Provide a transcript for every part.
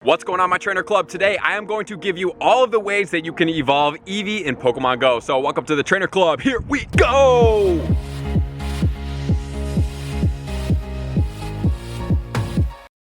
What's going on, my trainer club? Today I am going to give you all of the ways that you can evolve Eevee in Pokemon Go. So welcome to the trainer club. Here we go!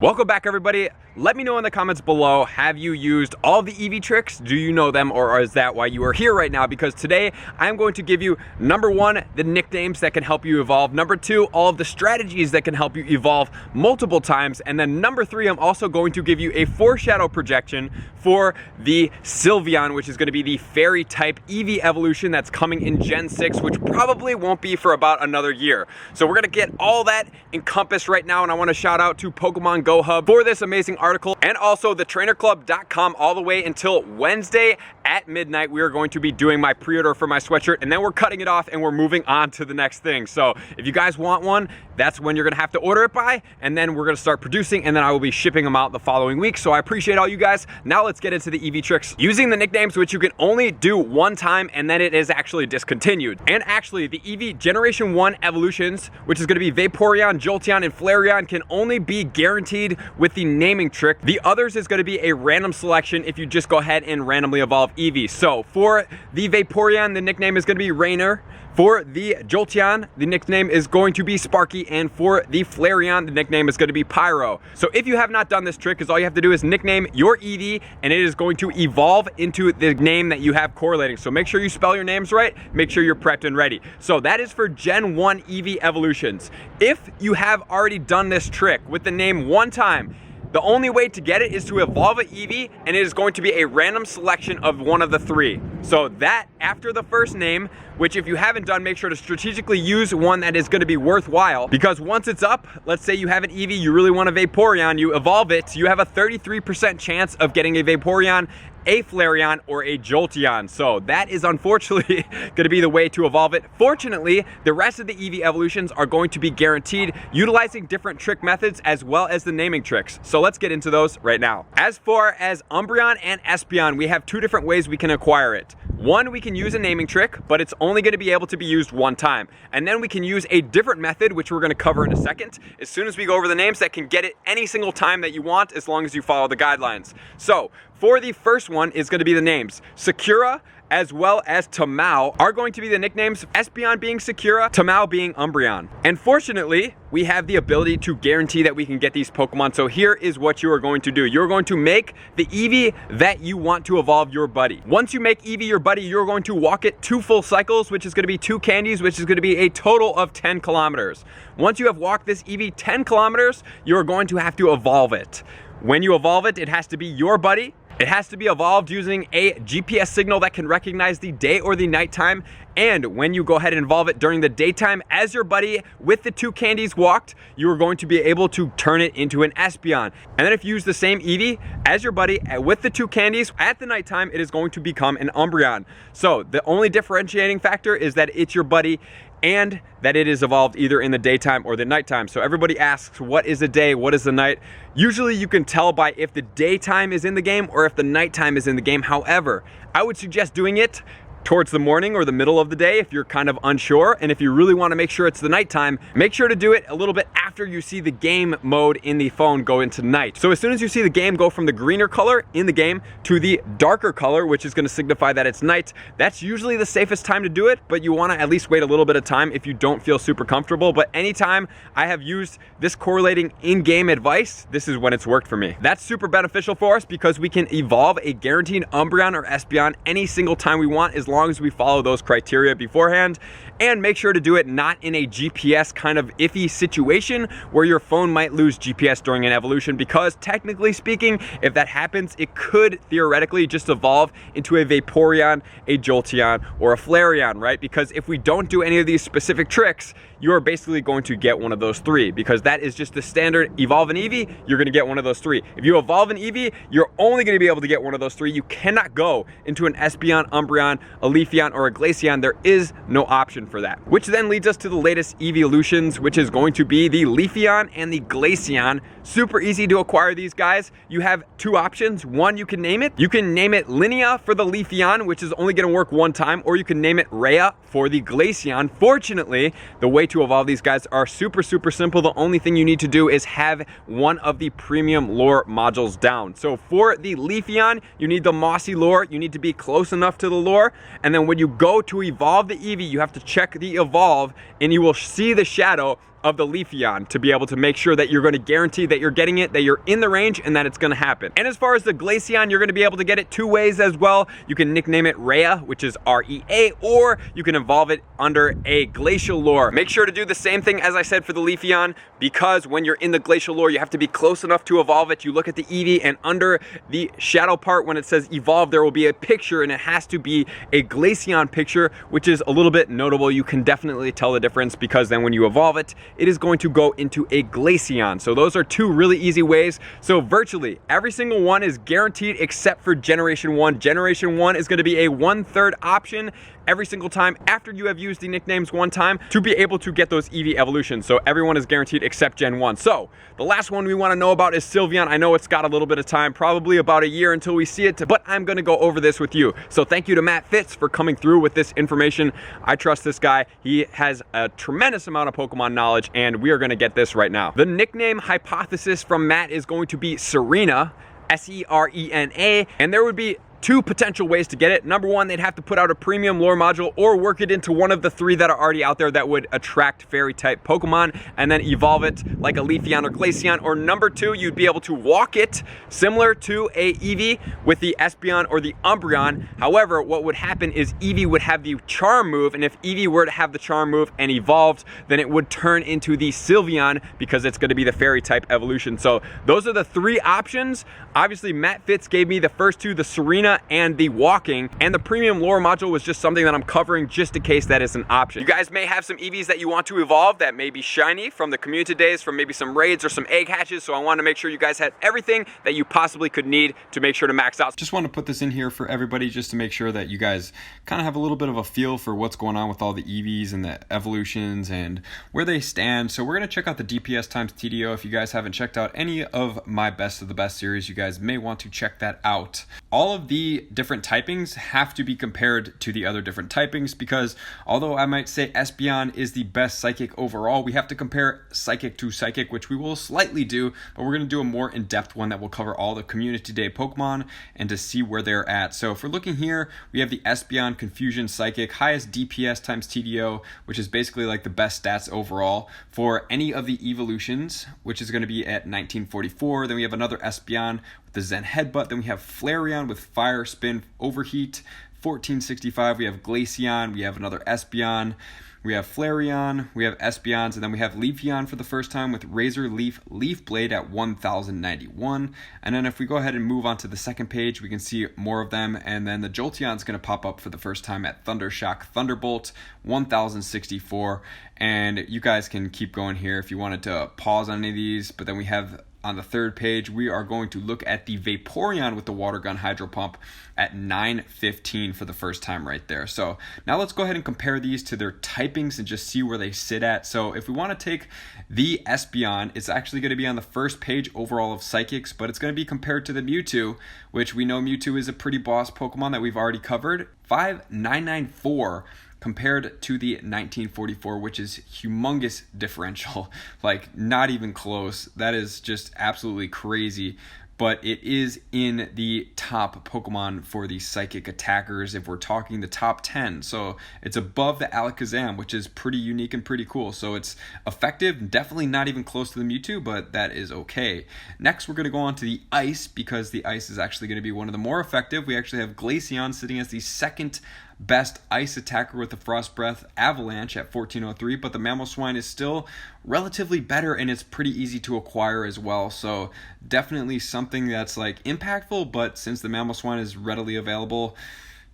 Welcome back, everybody. Let me know in the comments below, have you used all the Eevee tricks? Do you know them, or is that why you are here right now? Because today I'm going to give you number 1, the nicknames that can help you evolve. Number 2, all of the strategies that can help you evolve multiple times. And then number 3, I'm also going to give you a foreshadow projection for the Sylveon, which is going to be the fairy type Eevee evolution that's coming in Gen 6, which probably won't be for about another year. So we're going to get all that encompassed right now, and I want to shout out to Pokemon Go Hub for this amazing article, and also thetrainerclub.com all the way until Wednesday at midnight. We are going to be doing my pre-order for my sweatshirt, and then we're cutting it off and we're moving on to the next thing. So if you guys want one, that's when you're gonna have to order it by, and then we're gonna start producing, and then I will be shipping them out the following week. So I appreciate all you guys. Now let's get into the Eevee tricks using the nicknames, which you can only do one time, and then it is actually discontinued. And actually, the Eevee Generation 1 evolutions, which is gonna be Vaporeon, Jolteon, and Flareon, can only be guaranteed with the naming trick. The others is gonna be a random selection if you just go ahead and randomly evolve Eevee. So for the Vaporeon, the nickname is gonna be Rainer. For the Jolteon, the nickname is going to be Sparky, and for the Flareon, the nickname is going to be Pyro. So if you have not done this trick, all you have to do is nickname your Eevee, and it is going to evolve into the name that you have correlating. So make sure you spell your names right, make sure you're prepped and ready. So that is for Gen 1 Eevee evolutions. If you have already done this trick with the name one time, the only way to get it is to evolve an Eevee, and it is going to be a random selection of one of the 3. So that after the first name, which if you haven't done, make sure to strategically use one that is going to be worthwhile, because once it's up, let's say you have an Eevee, you really want a Vaporeon, you evolve it, you have a 33% chance of getting a Vaporeon, a Flareon, or a Jolteon. So that is unfortunately going to be the way to evolve it. Fortunately, the rest of the Eevee evolutions are going to be guaranteed utilizing different trick methods as well as the naming tricks. So let's get into those right now. As far as Umbreon and Espeon, we have 2 different ways we can acquire it. One, we can use a naming trick, but it's only going to be able to be used one time. And then we can use a different method, which we're going to cover in a second, as soon as we go over the names, that can get it any single time that you want, as long as you follow the guidelines. So for the first one is going to be the names. Sakura as well as Tamao are going to be the nicknames, Espeon being Sakura, Tamao being Umbreon. And fortunately, we have the ability to guarantee that we can get these Pokemon. So here is what you are going to do. You're going to make the Eevee that you want to evolve your buddy. Once you make Eevee your buddy, you're going to walk it 2 full cycles, which is going to be 2 candies, which is going to be a total of 10 kilometers. Once you have walked this Eevee 10 kilometers, you're going to have to evolve it. When you evolve it, it has to be your buddy. It has to be evolved using a GPS signal that can recognize the day or the nighttime. And when you go ahead and evolve it during the daytime as your buddy with the 2 candies walked, you are going to be able to turn it into an Espeon. And then if you use the same Eevee as your buddy with the 2 candies at the nighttime, it is going to become an Umbreon. So the only differentiating factor is that it's your buddy and that it is evolved either in the daytime or the nighttime. So everybody asks, what is the day, what is the night? Usually you can tell by if the daytime is in the game or if the nighttime is in the game. However, I would suggest doing it towards the morning or the middle of the day if you're kind of unsure. And if you really want to make sure it's the nighttime, make sure to do it a little bit after you see the game mode in the phone go into night. So as soon as you see the game go from the greener color in the game to the darker color, which is going to signify that it's night, that's usually the safest time to do it, but you want to at least wait a little bit of time if you don't feel super comfortable. But anytime I have used this correlating in-game advice, this is when it's worked for me. That's super beneficial for us because we can evolve a guaranteed Umbreon or Espeon any single time we want, as long as we follow those criteria beforehand. And make sure to do it not in a GPS kind of iffy situation where your phone might lose GPS during an evolution, because technically speaking, if that happens, it could theoretically just evolve into a Vaporeon, a Jolteon, or a Flareon, right? Because if we don't do any of these specific tricks, you're basically going to get one of those 3, because that is just the standard. Evolve an Eevee, you're going to get one of those 3. If you evolve an Eevee, you're only going to be able to get one of those 3. You cannot go into an Espeon, Umbreon, a Leafeon, or a Glaceon. There is no option for that. Which then leads us to the latest evolutions, which is going to be the Leafeon and the Glaceon. Super easy to acquire these guys. You have two options. One, you can name it. You can name it Linnea for the Leafeon, which is only going to work one time, or you can name it Rhea for the Glaceon. Fortunately, the way to evolve these guys are super simple. The only thing you need to do is have one of the premium lore modules down. So for the Leafeon, you need the mossy lore. You need to be close enough to the lore, and then when you go to evolve the Eevee, you have to check the evolve, and you will see the shadow of the Leafeon to be able to make sure that you're going to guarantee that you're getting it, that you're in the range, and that it's going to happen. And as far as the Glaceon, you're going to be able to get it two ways as well. You can nickname it Rhea, which is R-E-A, or you can evolve it under a glacial lore. Make sure to do the same thing as I said for the Leafeon, because when you're in the glacial lore, you have to be close enough to evolve it. You look at the Eevee, and under the shadow part, when it says evolve, there will be a picture, and it has to be a Glaceon picture, which is a little bit notable. You can definitely tell the difference, because then when you evolve it, it is going to go into a Glaceon. So those are two really easy ways. So virtually every single one is guaranteed except for Generation 1. Generation 1 is going to be a 1/3 option every single time after you have used the nicknames one time to be able to get those Eevee evolutions. So everyone is guaranteed except Gen 1. So the last one we want to know about is Sylveon. I know it's got a little bit of time, probably about a year until we see it, but I'm going to go over this with you. So thank you to Matt Fitz for coming through with this information. I trust this guy. He has a tremendous amount of Pokemon knowledge, and we are going to get this right now. The nickname hypothesis from Matt is going to be Serena, S-E-R-E-N-A, and there would be two potential ways to get it. Number one, they'd have to put out a premium lore module or work it into one of the three that are already out there that would attract fairy type Pokemon, and then evolve it like a Leafeon or Glaceon. Or number two, you'd be able to walk it similar to a Eevee with the Espeon or the Umbreon. However, what would happen is Eevee would have the charm move, and if Eevee were to have the charm move and evolved, then it would turn into the Sylveon, because it's going to be the fairy type evolution. So those are the three options. Obviously, Matt Fitz gave me the first two, the Serena and the walking, and the premium lore module was just something that I'm covering just in case that is an option. You guys may have some Eevees that you want to evolve that may be shiny from the community days, from maybe some raids or some egg hatches, so I want to make sure you guys had everything that you possibly could need to make sure to max out. Just want to put this in here for everybody just to make sure that you guys kind of have a little bit of a feel for what's going on with all the Eevees and the evolutions and where they stand. So we're going to check out the DPS times TDO. If you guys haven't checked out any of my best of the best series, you guys may want to check that out. All of the different typings have to be compared to the other different typings, because although I might say Espeon is the best psychic overall, we have to compare psychic to psychic, which we will slightly do, but we're going to do a more in-depth one that will cover all the community day Pokemon and to see where they're at. So if we're looking here, we have the Espeon Confusion Psychic, highest DPS times TDO, which is basically like the best stats overall for any of the evolutions, which is going to be at 1944. Then we have another Espeon with the Zen Headbutt. Then we have Flareon with Fire Spin Overheat, 1465. We have Glaceon. We have another Espeon. We have Flareon, we have Espeons, and then we have Leafeon for the first time with Razor Leaf Leaf Blade at 1091. And then if we go ahead and move on to the second page, we can see more of them. And then the Jolteon is going to pop up for the first time at Thundershock Thunderbolt, 1064. And you guys can keep going here if you wanted to pause on any of these. But then we have on the third page, we are going to look at the Vaporeon with the Water Gun Hydro Pump at 915 for the first time right there. So now let's go ahead and compare these to their typings and just see where they sit at. So if we want to take the Espeon, it's actually going to be on the first page overall of Psychics, but it's going to be compared to the Mewtwo, which we know Mewtwo is a pretty boss Pokemon that we've already covered. 5994 compared to the 1944, which is humongous differential, like not even close. That is just absolutely crazy. But it is in the top Pokemon for the psychic attackers if we're talking the top 10. So it's above the Alakazam, which is pretty unique and pretty cool. So it's effective, definitely not even close to the Mewtwo, but that is okay. Next, we're going to go on to the Ice, because the Ice is actually going to be one of the more effective. We actually have Glaceon sitting as the second best ice attacker with the Frost Breath Avalanche at 1403, but the Mamoswine is still relatively better, and it's pretty easy to acquire as well. So definitely something that's like impactful, but since the Mamoswine is readily available,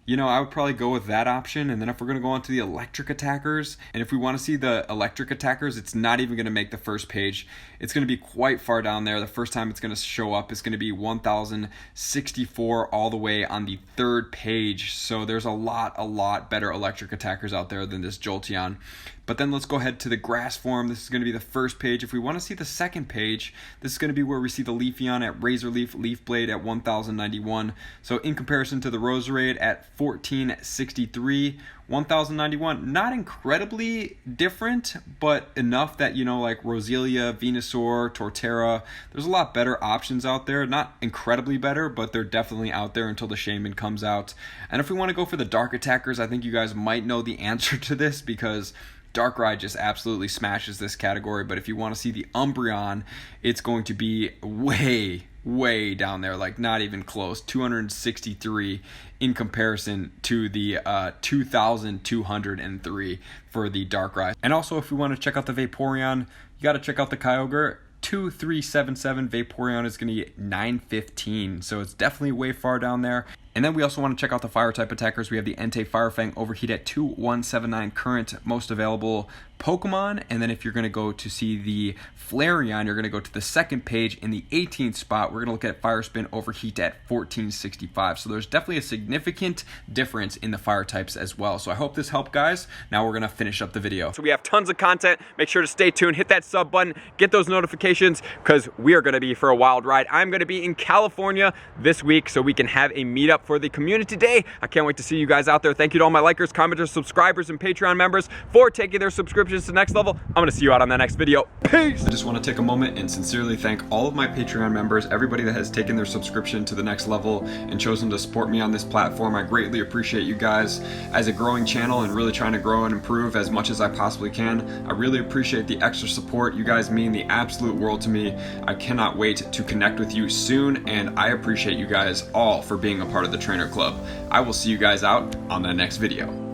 you know, I would probably go with that option. And then if we're going to go on to the electric attackers, and if we want to see the electric attackers, it's not even going to make the first page. It's going to be quite far down there. The first time it's going to show up is going to be 1064 all the way on the third page. So there's a lot better electric attackers out there than this Jolteon. But then let's go ahead to the grass form. This is going to be the first page. If we want to see the second page, this is going to be where we see the Leafeon at Razor Leaf, Leaf Blade at 1091. So in comparison to the Roserade at 1463, 1091, not incredibly different, but enough that, you know, like Roselia, Venusaur, Torterra, there's a lot better options out there. Not incredibly better, but they're definitely out there until the Shaman comes out. And if we want to go for the dark attackers, I think you guys might know the answer to this, because Darkrai just absolutely smashes this category. But if you want to see the Umbreon, it's going to be way down there, like not even close. 263 in comparison to the 2203 for the Darkrai. And also, if we want to check out the Vaporeon, you got to check out the Kyogre. 2377 Vaporeon is going to get 915, so it's definitely way far down there. And then we also want to check out the fire type attackers. We have the Entei Firefang Overheat at 2179, current most available Pokemon. And then if you're going to go to see the Flareon, you're going to go to the second page in the 18th spot. We're going to look at Fire Spin Overheat at 1465. So there's definitely a significant difference in the fire types as well. So I hope this helped, guys. Now we're going to finish up the video. So we have tons of content. Make sure to stay tuned, hit that sub button, get those notifications, because we are going to be for a wild ride. I'm going to be in California this week, so we can have a meetup for the community day. I can't wait to see you guys out there. Thank you to all my likers, commenters, subscribers, and Patreon members for taking their subscriptions to the next level. I'm going to see you out on that next video. Peace! I just want to take a moment and sincerely thank all of my Patreon members, everybody that has taken their subscription to the next level and chosen to support me on this platform. I greatly appreciate you guys. As a growing channel and really trying to grow and improve as much as I possibly can, I really appreciate the extra support. You guys mean the absolute world to me. I cannot wait to connect with you soon, and I appreciate you guys all for being a part of the Trainer Club. I will see you guys out on the next video.